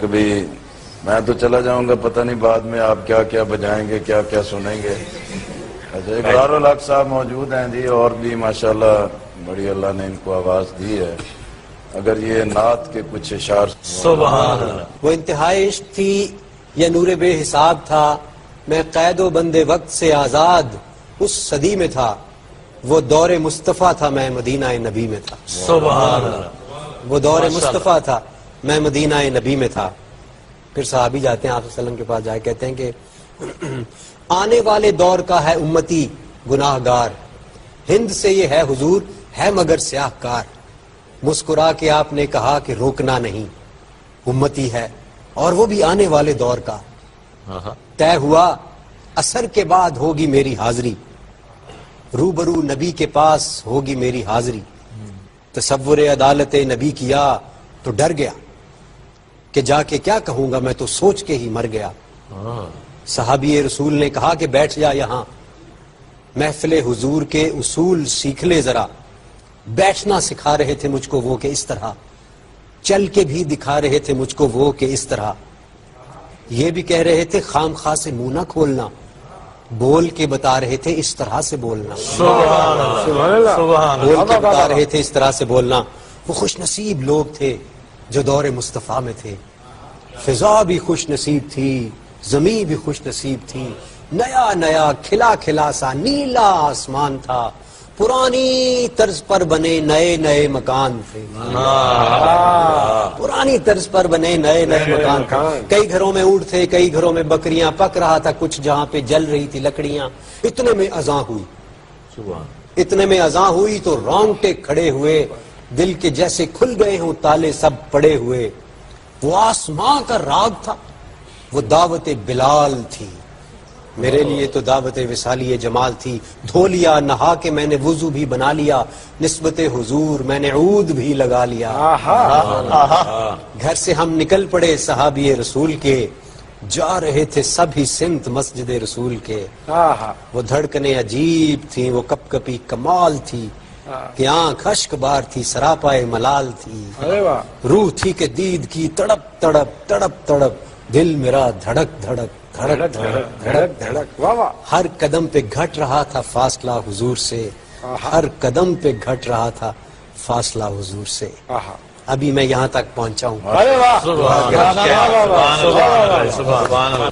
کبھی میں تو چلا جاؤں گا، پتہ نہیں بعد میں آپ کیا کیا بجائیں گے، کیا کیا سنیں گے۔ اچھا، اقرار الحق صاحب موجود ہیں جی، اور بھی ماشاءاللہ بڑی اللہ نے ان کو آواز دی ہے۔ اگر یہ نعت کے کچھ اشعار سبحان اللہ۔ وہ انتہائی عشق تھی یا نور بے حساب تھا، میں قید و بند وقت سے آزاد اس صدی میں تھا، وہ دور مصطفیٰ تھا میں مدینہ نبی میں تھا۔ سبحان اللہ۔ وہ دور مصطفیٰ تھا میں مدینہ نبی میں تھا۔ پھر صحابی جاتے ہیں آپ صلی اللہ علیہ وسلم کے پاس، جائے کہتے ہیں کہ آنے والے دور کا ہے امتی گناہ گار، ہند سے یہ ہے حضور ہے مگر سیاہ کار، مسکرا کے آپ نے کہا کہ روکنا نہیں، امتی ہے اور وہ بھی آنے والے دور کا، طے ہوا اثر کے بعد ہوگی میری حاضری، روبرو نبی کے پاس ہوگی میری حاضری، تصور عدالت نبی کیا تو ڈر گیا کہ جا کے کیا کہوں گا، میں تو سوچ کے ہی مر گیا۔ صحابی رسول نے کہا کہ بیٹھ جا یہاں، محفل حضور کے اصول سیکھ لے ذرا، بیٹھنا سکھا رہے تھے مجھ کو وہ کہ اس طرح، چل کے بھی دکھا رہے تھے مجھ کو وہ کہ اس طرح، یہ بھی کہہ رہے تھے خام خواہ سے منہ نہ کھولنا، بول کے بتا رہے تھے اس طرح سے بولنا، سبحان اللہ۔ بول کے بتا رہے تھے اس طرح سے بولنا۔ وہ خوش نصیب لوگ تھے جو دور مصطفیٰ میں تھے، فضا بھی خوش نصیب تھی، زمین بھی خوش نصیب تھی، نیا نیا کھلا کھلا سا نیلا آسمان تھا، پرانی طرز پر بنے نئے نئے مکان تھے، پرانی طرز پر بنے نئے نئے مکان تھے، کئی گھروں میں اونٹ تھے، کئی گھروں میں بکریاں، پک رہا تھا کچھ جہاں پہ جل رہی تھی لکڑیاں، اتنے میں اذان ہوئی، اتنے میں اذان ہوئی تو رونگٹے کھڑے ہوئے، دل کے جیسے کھل گئے ہوں تالے سب پڑے ہوئے، وہ آسمان کا راگ تھا، وہ دعوت بلال تھی، میرے لیے تو دعوت وصالی جمال تھی، دھو لیا نہا کے میں نے وضو بھی بنا لیا، نسبت حضور میں نے عود بھی لگا لیا، گھر سے ہم نکل پڑے صحابی رسول کے، جا رہے تھے سب ہی سمت مسجد رسول کے، وہ دھڑکنیں عجیب تھیں، وہ کپ کپی کمال تھی، کہ آنکھ اشک بار تھی سراپائے ملال تھی، روح تھی کہ دید کی تڑپ تڑپ تڑپ تڑپ، دل میرا دھڑک دھڑک دھڑک دھڑک دھڑک دھڑک، ہر قدم پہ گھٹ رہا تھا فاصلہ حضور سے، ہر قدم پہ گھٹ رہا تھا فاصلہ حضور سے، ابھی میں یہاں تک پہنچا ہوں۔ سبحان اللہ۔